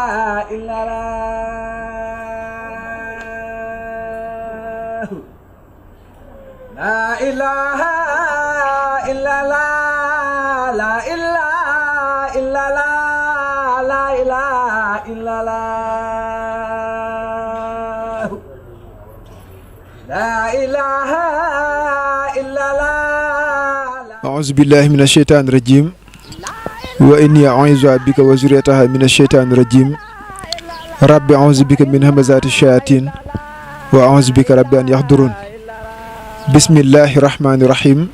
إلا الله لا إله إلا الله لا إله إلا الله لا إله إلا الله لا إله إلا الله أعوذ بالله من الشيطان الرجيم وإني أعوذ بك وذريتها من الشيطان الرجيم رب أعوذ بك من همزات الشياطين وأعوذ بك رب أن يحضرون بسم الله الرحمن الرحيم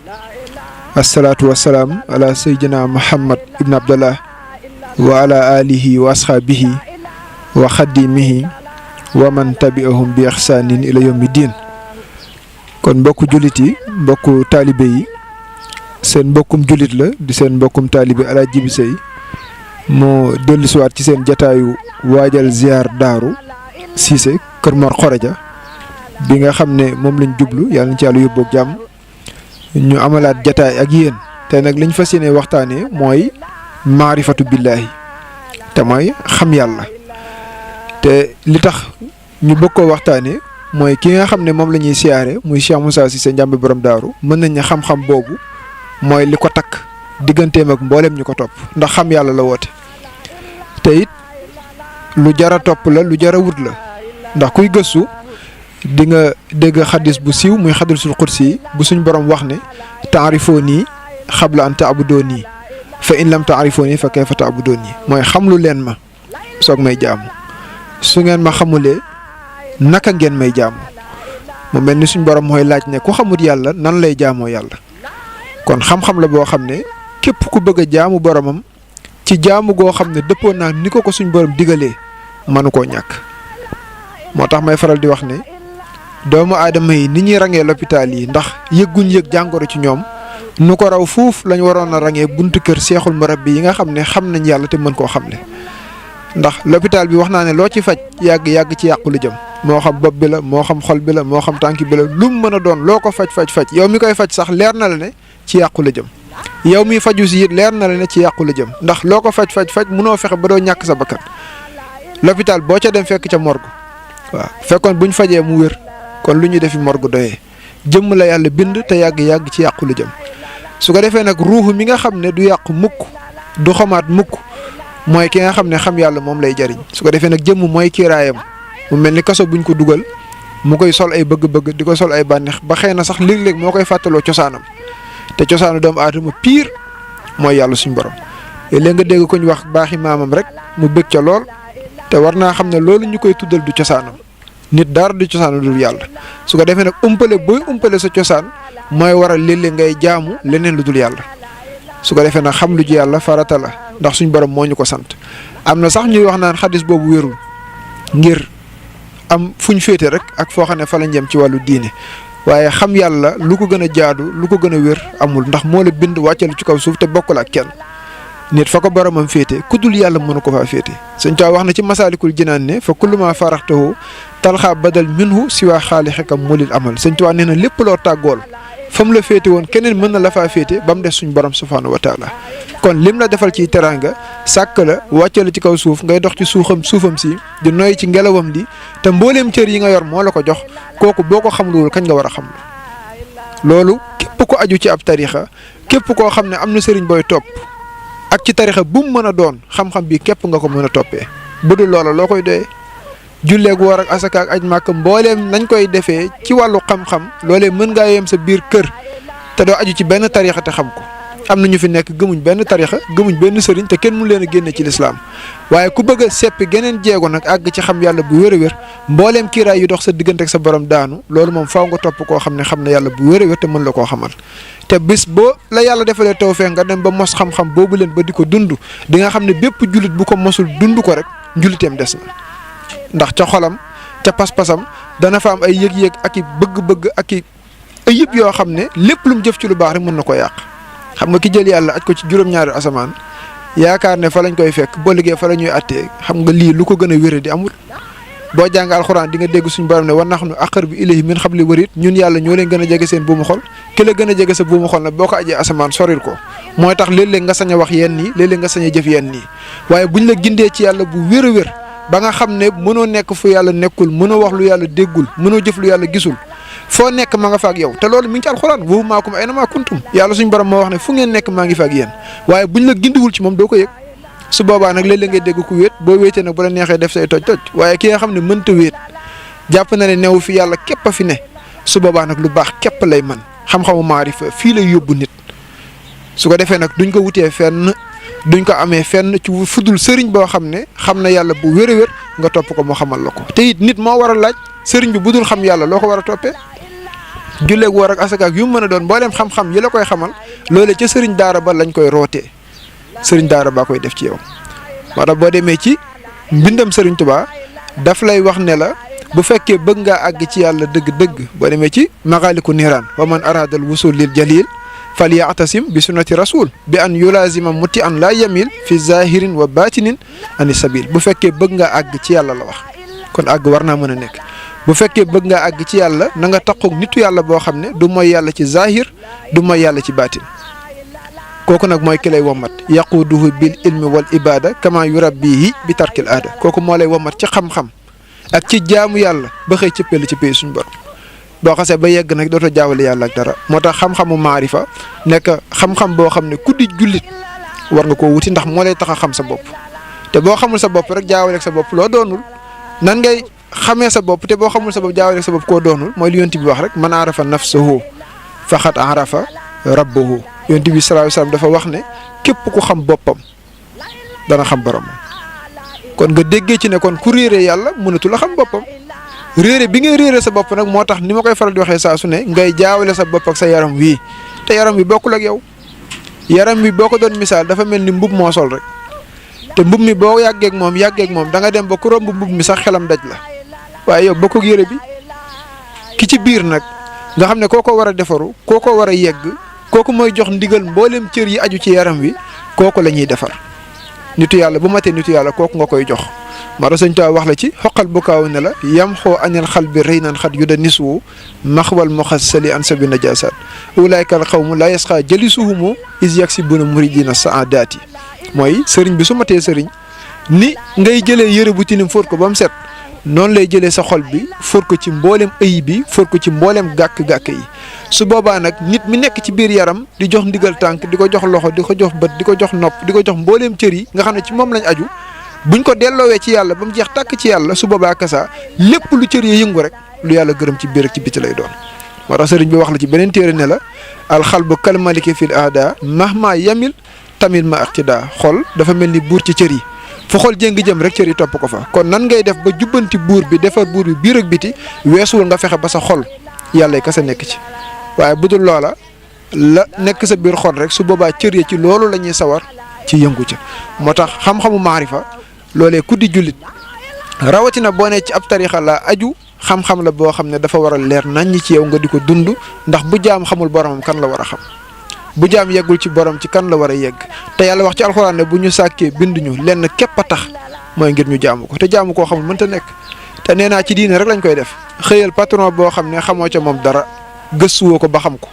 الصلاة والسلام على سيدنا محمد ابن عبد الله وعلى آله وأصحابه وخديمه ومن تبعهم بإحسان إلى يوم الدين kon mbokku jullit yi mbokku taalibe yi seen mbokkum jullit la di seen mbokkum taalibe Alaaji Jibi Sey moo dellusiwaat ci seen jataayu waajal ziar daaru Cissé Kër Mor Xoreja bi nga xam ne moom lañ jublu yàlla na ci yàlla yóbbu ak jàmm ñu amalaat jataay ak yéen te nag liñ fas yéene waxtaanee mooy maarifatu billaahi te mooy xam yàlla te li tax ñu bëgg koo waxtaanee mooy ki nga xam ne moom la ñuy siyaare muy Cheikh Moussa Cissé Ndiamé borom daaru mën nañ ne xam-xam boobu mooy li ko takk digganteem ak mboolem ñu ko topp ndax xam yàlla la woote te it lu jara topp la lu jara wut la ndax kuy gëstu di nga dégg xadis bu siiw muy xadisul xudsi bu suñ borom wax ne taarifoo nii xabla an taabudoo nii fa in lam taarifoo nii fa kayfa taabudoo nii mooy xam lu leen ma soog may jaamu su ngeen ma xamulee naka ngeen may jaamu mu mel ni suñ borom mooy laaj ne ku xamut yàlla nan lay jaamoo yàlla kon xam-xam la boo xam ne képp ku bëgg a jaamu boromam ci jaamu goo xam ne dëppoo naa ni ko suñ borom digalee mënu koo ñàkk moo tax may faral di wax ne doomu aadama yi ni ñuy rangee l'hôpital yi ndax yëgguñ yëg jàngoro ci ñoom nu ko raw fuuf lañ waroon a rangee buntu kër seexul murabbi yi nga xam ne xam nañ yàlla te mën koo xamle ndax l'hôpital bi wax naa ne loo ci faj yàgg ci yàqu lu jëm moo xam bopp bi la moo xam xol bi la moo xam tànk bi la lu mu mën a doon loo ko faj yow mi koy faj sax leer na la ne ci yàqu la jëm yow mi faju si it leer na la ne ci yàqu la jëm ndax loo ko faj munoo fexe ba doo ñàkk sa bakkan l'hôpital boo ca dem fekk ca morgue waaw fekkoon buñ fajee mu wér kon lu ñuy defi morgue doyee jëmm la yàlla bind te yàgg ci yàqu la jëm su ko defee nag ruuxu mi nga xam ne du yàqu mukk du xamaat mukk mooy ki nga xam ne xam yàlla moom lay jariñ su ko defee nag jëmm mooy kiiraayam mu mel ni kaso buñ ko dugal mu koy sol ay bëgg-bëgg di ko sol ay bànneex ba xëy na sax léeg-léeg moo koy fàttaloo cosaanam te cosaanu doomu aadama pire mooy yàlla suñ borom léegi nga dégg ko ñu wax baaxi maamam rek mu bëgg ca lool te war naa xam ne loolu ñu koy tuddal du cosaanam nit dara du cosaanu dul yàlla su ko defee nag booy umpale sa cosaan mooy waral léeg-léeg ngay jaamu leneen lu dul yàlla su ko defee nag xam lu ji yàlla farata la ndax suñ borom moo ñu ko sant am na sax ñuy wax naan xadis boobu wérul ngir am fuñ féete rek ak foo xam ne fa la jëm ci wàllu diine waaye xam yàlla lu ko gën a jaadu lu ko gën a wér amul ndax moo la bind wàccal ci kaw suuf te bokkul ak kenn nit fa ko boromam féete ku dul yàlla mënu ko faa féete Sëñ Tuubaa wax na ci masaalikul jinaan ne fa kullu maa faraxtahu talxaa badal minhu si waa xaalixika mulil amal Sëñ Tuubaa nee na lépp loo tàggool fa mu la féete woon keneen mën na la faa féete ba mu des suñ borom subhaanahu wa taala kon lim la defal ci teraanga sàkk la wàcce la ci kaw suuf ngay dox ci suufam si di noy ci ngelawam li te mbooleem cër yi nga yor moo la ko jox kooku boo ko xamluwul kañ nga war a xam loolu képp ko aju ci ab tarixa képp koo xam ne am na sëriñ booy topp ak ci tarixa bu mu mën a doon xam-xam bi képp nga ko mën a toppee bu dul loola loo koy doyee julleeg woor ak asaka ak aj màkk mbooleem nañ koy defee ci wàllu xam-xam loolee mën ngaa yem sa biir kër te doo aju ci benn tarixa te xam ko am na ñu fi nekk gëmuñ benn tarixa gëmuñ benn sëriñ te kenn mu leen a génne ci lislaam waaye ku bëgg a seppi geneen jeego nag àgg ci xam yàlla bu wér a wér mbooleem kiiraay yu dox sa diggante ak sa borom daanu loolu moom faaw nga topp koo xam ne xam na yàlla bu wér a wér te mën la koo xamal te bis boo la yàlla defalee tawfeex nga dem ba mos xam-xam boobu leen ba di ko dund di nga xam ne bépp jullit bu ko mosul dund ko rek njuliteem des na ndax ca xolam ca pas-pasam dana fa am ay yëg-yëg ak i bëgg-bëgg ak i ay yëpp yoo xam ne lépp lu mu jëf ci lu baax rek mën na ko yàq xam nga ki jël yàlla aj ko ci juróom-ñaari asamaan yaakaar ne fa lañ koy fekk boo liggéey fa la ñuy attee xam nga lii lu ko gën a wéré di amul boo jàng alxuraan di nga dégg suñu borom ne wa nahnu aqrabu ilayhi min hablil warid ñun yàlla ñoo leen gën a jege seen buumu xol ki la gën a jege sa buumu xol nag boo ko ajee asamaan soril ko mooy tax léeg-léeg nga sañ a wax yenn nii léeg-léeg nga sañ a jëf yenn nii waaye buñ la gindee ci yàlla bu wér a wér ba nga xam ne mënoo nekk fu yàlla nekkul mënoo wax lu yàlla déggul mënoo jëf lu yàlla gisul foo nekk ma nga fa ak yow te loolu mi ngi ci alxuraan wa maakum aynamaa kuntum yàlla suñu borom moo wax ne fu ngeen nekk maa ngi fa ak yéen waaye buñ la gindiwul ci moom doo ko yëg su boobaa nag léeg-léeg ngay dégg ku wéet boo wéetee nag bu la neexee def say toj-toj waaye ki nga xam ne mënta wéet jàpp na ne new fi yàlla képp a fi ne su boobaa nag lu baax képp lay man xam-xamu maarifa fii lay yóbbu nit su ko defee nag duñ ko wutee fenn duñ ko amee fenn ci fudul sëriñ boo xam ne xam na yàlla bu wér a wér nga topp ko moo xamal la ko te it nit moo war a laaj sëriñ bi bu dul xam yàlla loo ko war a toppee julleeg woor ak asaka ak yu mu mën a doon mbooleem xam-xam yi la koy xamal loole ca sëriñ daara ba lañ koy rootee sëriñ daara baa koy def ci yow moo tax boo demee ci mbindam sëriñ Tuubaa daf lay wax ne la bu fekkee bëgg ngaa àgg ci yàlla dëgg-dëgg boo demee ci maxaaliku niiraan wa man araadal wusul lil jalil fal yaatasim bi sunnati rasul bi an yulazima muti an laa yamil fi zahirin wa batinin ani sabil bu fekkee bëgg ngaa àgg ci yàlla la wax kon àgg war naa mën a nekk bu fekkee bëgg ngaa àgg ci yàlla na nga taqoog nitu yàlla boo xam ne du mooy yàlla ci zahir du mooy yàlla ci baatin kooku nag mooy ki lay womat yaquduhu bil ilmi wal ibada kama yurabbihi bi tarkil aada kooku moo lay womat ci xam-xam ak ci jaamu yàlla ba xëy cëppeelu ci pays suñu borom boo xasee ba yegg nag dootoo jaawale yàlla ak dara moo tax xam-xamu maarifa nekk xam-xam boo xam ne ku di jullit war nga koo wuti ndax moo lay tax a xam sa bopp te boo xamul sa bopp rek jaawale ak sa bopp loo doonul nan ngay xamee sa bopp te boo xamul sa bopp jaawale ak sa bopp koo doonul mooy li yonent bi wax rek man arafa nafsahu faqad arafa rabbahu yonent bi sallallahu alayhi wasallam dafa wax ne képp ku xam boppam dana xam boromam kon nga déggee ci ne kon ku réere yàlla mënatu la xam boppam réere bi ngay réere sa bopp nag moo tax ni ma koy faral di waxee saa su ne ngay jaawale sa bopp ak sa yaram wii te yaram wi bokkul ak yow yaram wi boo ko doon misaal dafa mel ni mbub moo sol rek te mbub mi boo yàggeeg moom da nga dem ba ku romb mbub mi sax xelam daj la waaye yow bokkul yére bi ki ci biir nag nga xam ne kooko war a defaru kooko war a yegg kooku mooy jox ndigal mboolem cër yi aju ci yaram wi kooku la ñuy defar nitu yàlla bu matee nitu yàlla kooku nga koy jox mara sëñ Tuubaa wax la ci xoqal bu kaaw ne la yam xoo añal xal bi rëy nan xat yu da niswu maxwal moxasali an sabi najasat ulaykal xawmu la yasqa jalisuhumu is yag si buna muridina saadaati mooy sëriñ bi su matee sëriñ ni ngay jëlee yëre bu tilim fóot ko ba mu set noonu lay jëlee sa xol bi fóot ko ci mboolem ëy bi fóot ko ci mboolem gàkk-gàkk yi su boobaa nag nit mi nekk ci biir yaram di jox ndigal tànk di ko jox loxo di ko jox bët di ko jox nopp di ko jox mbooleem cër yi nga xam ne ci moom lañ aju buñ ko delloowee ci yàlla ba mu jeex tàkk ci yàlla su boobaa kasa lépp lu cër yi yëngu rek lu yàlla gërëm ci biir ak ci biti lay doon moo tax sëriñ bi wax la ci beneen téere ne la alxalbu kalmaliki fil aada mahma yamil tamit ma aqtida xol dafa mel ni buur ci cër yi fu xol jéngi jëm rek cër yi topp ko fa kon nan ngay def ba jubbanti buur bi defar buur bi biir ak biti weesuwul nga fexe ba sa xol yàlla kasa nekk ci waaye bu dul loola la nekk sa biir xol rek su boobaa cër yi ci loolu la ñuy sawar ci yëngu ca moo tax xam-xamu maarifa loolee ku di jullit rawatina boo ne ci ab tarixa la aju xam-xam la boo xam ne dafa war a leer naññ ci yow nga di ko dund ndax bu jaam xamul boromam kan la war a xam bu jaam yeggul ci borom ci kan la war a yegg te yàlla wax ci alxuraan ne bu ñu sàkkee binduñu lenn képp a tax mooy ngir ñu jaamu ko te jaamu koo xamul mënta nekk te nee naa ci diine rek lañ koy def xëyal patron boo xam ne xamoo ca moom dara gëstuwoo ko ba xam ko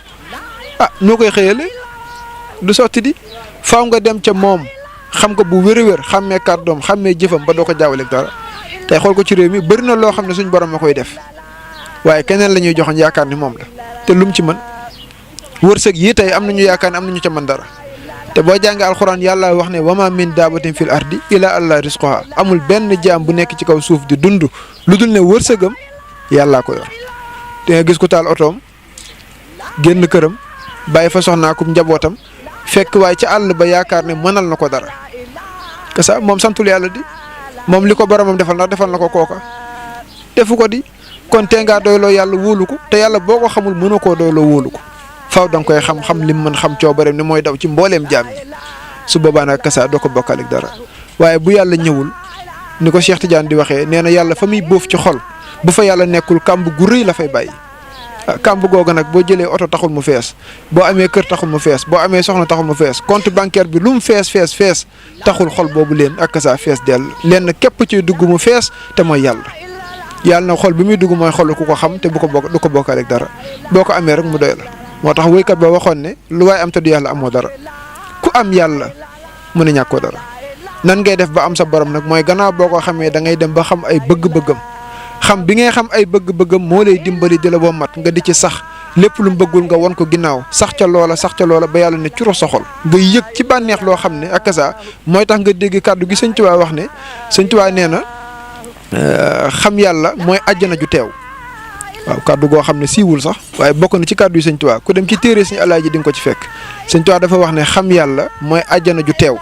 ah noo koy xëyale du sotti di faaw nga dem ca moom xam ko bu wér-wér xàmmee kàddoom xàmmee jëfam ba doo ko jaawaleeg dara tey xool ko ci réew mi bëri na loo xam ne suñ borom a koy def waaye keneen la ñuy joxoon yaakaar ni moom la te lum ci mën wërsëg yi tey am nañu yaakaar ne am nañu ca mën dara te boo jàngee alxuraan yàlla wax ne wama min daabatin fil ardi ila allah risqoha amul benn jaam bu nekk ci kaw suuf di dund lu dul ne wërsëgam yàllaa ko yor te nga gis ku taal otoom génn këram bàyyi fa soxnaakum njabootam fekk waaye ci àll ba yaakaar ne mënal na ko dara kasa moom santul yàlla di moom li ko boromam defal ndax defal na ko kooka defu ko di kon tee ngaa doyloo yàlla wóolu ko te yàlla boo ko xamul mënoo koo doyloo wóolu ko faaw da nga koy xam lim mën xam coobareem ni mooy daw ci mbooleem jaam yi su boobaa nag kasa doo ko bokkaale ak dara waaye bu yàlla ñëwul ni ko Cheikh Tidiane di waxee nee na yàlla fa muy bóof ci xol bu fa yàlla nekkul kàmb gu rëy la fay bàyyi. kàmb googa nag boo jëlee oto taxul mu fees boo amee kër taxul mu fees boo amee soxna taxul mu fees compte bancaire bi lu mu fees taxul xol boobu leen ak kasa fees dell lenn képp ciy dugg mu fees te mooy yàlla yàlla na xol bi muy dugg mooy xol ku ko xam te bu ko bokk du ko bokkaale ak dara boo ko amee rek mu doy la moo tax woykat ba waxoon ne lu waaye am te du yàlla amoo dara ku am yàlla mën a ñàkkoo dara nan ngay def ba am sa borom nag mooy gannaaw boo ko xamee da ngay dem ba xam ay bëgg-bëggam xam bi ngay xam ay bëgg-bëggam moo lay dimbali di la ba mat nga di ci sax lépp lu mu bëggul nga won ko ginnaaw sax ca loola ba yàlla ne curo soxol nga yëg ci bànneex loo xam ne ak sa mooy tax nga dégg kàddu gi Sëñ Tuubaa wax ne Sëñ Tuubaa nee na xam yàlla mooy àjjana ju teew waaw kàddu goo xam ne siiwul sax waaye bokk na ci kàddu yi Sëñ Tuubaa ku dem ci téere Sëñ Alaaji di nga ko ci fekk Sëñ Tuubaa dafa wax ne xam yàlla mooy àjjana ju teew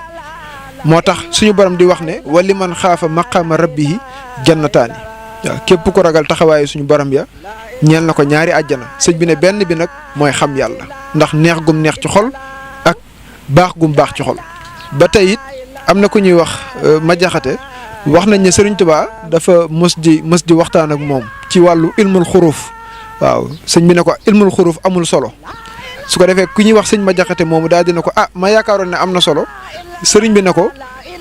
moo tax suñu borom di wax ne wali man xaafa maqaama rabbihi jannataani waaw képp ku ragal taxawaayu suñu borom ya ñeel na ko ñaari àjjana sëñ bi ne benn bi nag mooy xam yàlla ndax neex gum neex ci xol ak baax gum baax ci xol ba tey it am na ku ñuy wax ma jaxate wax nañ ne Sëriñ Tuubaa dafa mës di waxtaan ak moom ci wàllu ilmul xuruuf waaw sëñ bi ne ko ilmul xuruuf amul solo su ko defee ku ñuy wax sëñ ma jaxate moomu daal dina ko ma yaakaaroon ne am na solo sëriñ bi ne ko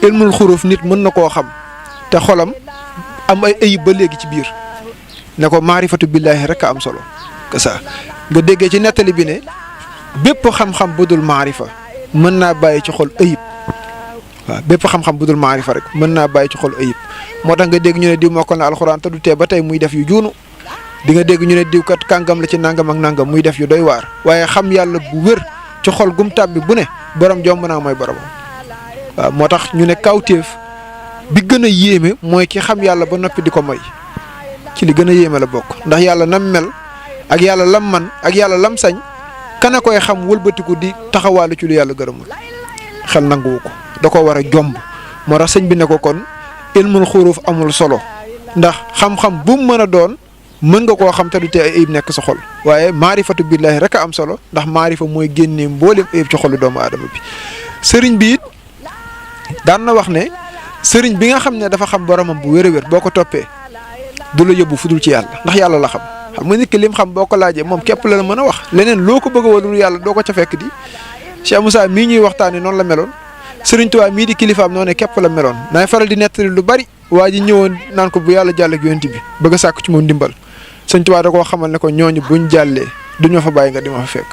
ilmul xuruuf nit mën na koo xam te xolam am ay ayib ba léegi ci biir ne ko maarifatu billaahi rek a am solo que ça nga déggee ci nettali bi ne bépp xam-xam bu dul maarifa mën naa bàyyi ci xol ayib waaw bépp xam-xam bu dul maarifa rek mën naa bàyyi ci xol ayib moo tax nga dégg ñu ne diw mokkal na alxuraan te du tee ba tey muy def yu juunu di nga dégg ñu ne diw kat kàngam la ci nangam ak nangam muy def yu doy waar waaye xam yàlla bu wér ci xol gum tàbbi bu ne borom jomb naa mooy boromam waaw moo tax ñu ne kawtéef bi gën a yéeme mooy ki xam yàlla ba noppi di ko moy ci li gën a yéeme la bokk ndax yàlla nam mel ak yàlla lam man ak yàlla lam sañ kana koy xam wëlbatiku di taxawaalu ci lu yàlla gërëmul xel nanguwu ko da ko war a jomb moo tax sëñ bi ne ko kon ilmul xuruuf amul solo ndax xam-xam bu mu mën a doon mën nga koo xam te du tee ay ayib nekk sa xol waaye maarifatu billaahi rek a am solo ndax maarifa mooy génnee mboolem ayib ci xolu doomu aadama bi sëriñ bi it daan na wax ne sëriñ bi nga xam ne dafa xam boromam bu wér a wér boo ko toppee du la yóbbu fudul ci yàlla ndax yàlla la xam nga nit ki lim xam boo ko laajee moom képp la mën a wax leneen loo ko bëgg a walul yàlla doo ko ca fekk di Cheikh Moussa mii ñuy waxtaanee noonu la meloon Sëriñ Tuubaa mii di kilifaam noonu képp la meloon naay faral di nettali lu bari waa ji ñëwoon naan ko bu yàlla jàll ak yonent bi bëgg a sàkk ci moom ndimbal Sëriñ Tuubaa da koo xamal ne ko ñooñu buñ jàllee duñu fa bàyyi nga di ma fa fekk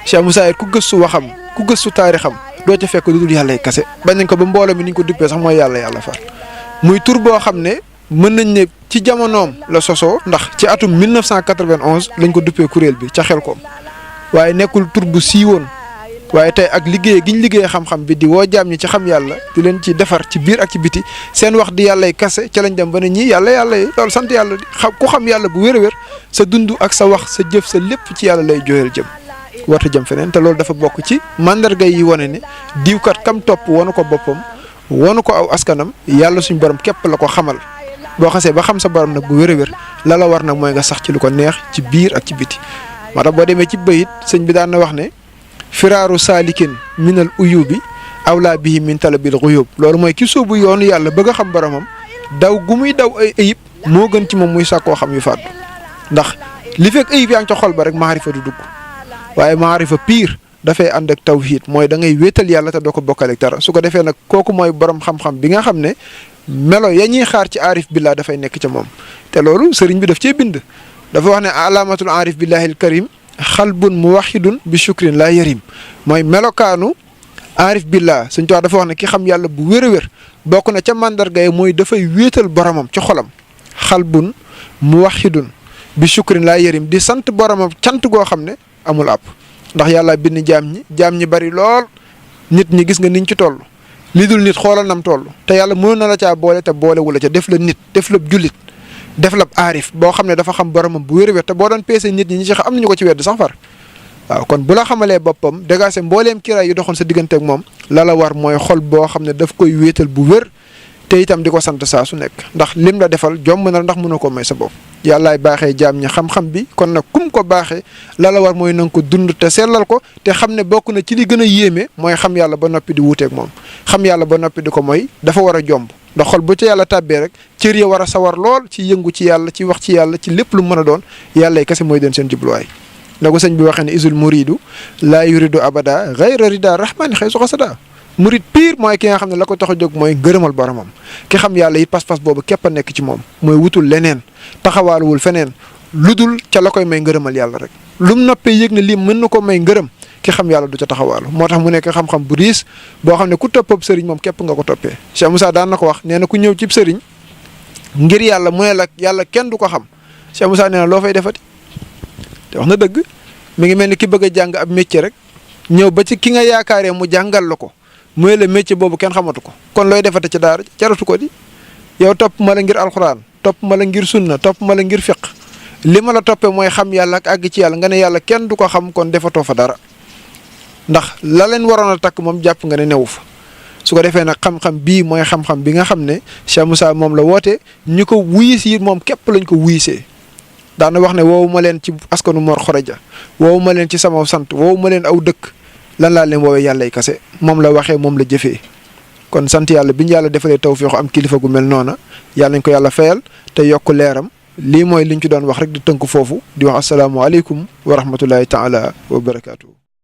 Cheikh Moussa it ku gëstu waxam ku gëstu taarixam doo ca fekk lu dul yàlla yi kase bañ nañ ko ba mbooloo mi ni ñu ko duppee sax mooy yàlla far muy tur boo xam ne mën nañ ne ci jamonoom la sosoo ndax ci atum 1991 lañ ko duppee kuréel bi ca Xelkom waaye nekkul tur bu siiwoon waaye tey ak liggéey gi ñu liggéey xam-xam bi di woo jaam ñi ci xam yàlla di leen ci defar ci biir ak ci biti seen wax di yàllay kase ca lañ dem ba ne ñii yàlla yi loolu sant yàlla ku xam yàlla bu wér a wér sa dund ak sa wax sa jëf sa lépp ci yàlla lay jooyal jëm warta jëm feneen te loolu dafa bokk ci mandarga yi wane ne diwkat kam topp wanu ko boppam wanu ko aw askanam yàlla suñ borom képp la ko xamal boo xasee ba xam sa borom nag bu wér a wér la la war nag mooy nga sax ci lu ko neex ci biir ak ci biti moo tax boo demee ci bayit sëñ bi daan na wax ne firaaru saalikin minal uyubi awlaa bihi min talabil xuyub loolu mooy ki sóobu yoonu yàlla bëgg a xam boromam daw gu muy daw ay ayib moo gën ci moom muy sàkkoo xam yu fàddu ndax li fekk ayib yaa ngi ca xol ba rek maarifa du dugg waaye maarifa pire dafay ànd ak tawhid mooy da ngay wéetal yàlla te doo ko bokkale ak dara su ko defee nag kooku mooy borom xam-xam bi nga xam ne melo ya ñuy xaar ci aarif billah dafay nekk ca moom te loolu sëriñ bi daf cee bind dafa wax ne alaamatul aarif billahil karim xalbun muwahidun bi shukrin laa yarim mooy melokaanu aarif billah Sëñ Tuubaa dafa wax ne ki xam yàlla bu wér a wér bokk na ca mandarga yi mooy dafay wéetal boromam ci xolam xalbun muwahidun bi shukrin laa yarim di sant boromam cant goo xam ne amul àpp ndax yàlla bind jaam ñi bari lool nit ñi gis nga niñ ci toll li dul nit xoolal nam toll te yàlla mënoon na la caa boole te boolewu la ca def la nit def la jullit def la aarif boo xam ne dafa xam boromam bu wér-wér te boo doon peese nit ñi ci xam am nañu ko ci wedd sax far waaw kon bu la xamalee boppam dégagé mbooleem kiraay yu doxoon sa diggante ak moom la la war mooy xol boo xam ne daf koy wéetal bu wér te itam di ko sant saa su nekk ndax lim la defal jomb na ndax mënoo ko may sa bopp yàllaay baaxee jaam ñi xam-xam bi kon nag kum ko baaxee la la war mooy na nga ko dund te sellal ko te xam ne bokk na ci li gën a yéeme mooy xam yàlla ba noppi di wuuteeg moom xam yàlla ba noppi di ko mooy dafa war a jomb ndax xol bu ca yàlla tàbbee rek cër ya war a sawar lool ci yëngu ci yàlla ci wax ci yàlla ci lépp lu mën a doon yàlla kese mooy doon seen jubluwaay na ko sëñ bi waxee ne isul muridu laa yuridu abada gayra rida rahmani xëy su xasada murit pire mooy ki nga xam ne la ko tax a jóg mooy ngërëmal boromam ki xam yàlla it pas-pas boobu képp a nekk ci moom mooy wutul leneen taxawaaluwul feneen ludul ca la koy may ngërëmal yàlla rek lu mu noppee yëg ne lii mën na ko may ngërëm ki xam yàlla du ca taxawaalu moo tax mu nekk xam-xam bu riis boo xam ne ku toppab sëriñ moom képp nga ko toppee Cheikh Moussa daan na ko wax nee na ku ñëw cib sëriñ ngir yàlla mu ne la yàlla kenn du ko xam Cheikh Moussa nee na loo fay defati te wax na dëgg mi ngi mel ni ki bëgg a jàng ab métier rek ñëw ba ci ki nga yaakaaree mu jàngal la ko mooy la métier boobu kenn xamatu ko kon looy defate ci daara jaratu ko di yow topp ma la ngir alxuraan topp ma la ngir sunna topp ma la ngir fiq li ma la toppee mooy xam yàlla ak àgg ci yàlla nga ne yàlla kenn du ko xam kon defatoo fa dara ndax la leen waroon a takk moom jàpp nga ne newu fa su ko defee nag xam-xam bii mooy xam-xam bi nga xam ne Cheikh Moussa moom la woote ñu ko wuyis yi moom képp lañ ko wuyisee daana wax ne woowu ma leen ci askanu Mor Xoreja woowu ma leen ci sama sant woowu ma leen aw dëkk lan laa leen woowee yàlla y kase moom la waxee moom la jëfee kon sant yàlla bi ñu yàlla defalee tawfiixu am kilifa gu mel noona yàlla nañ ko yàlla fayal te yokk leeram lii mooy liñ ci doon wax rek di tënk foofu di wax asalaamaaleykum wa rahmatullahi taala wa barakaatu.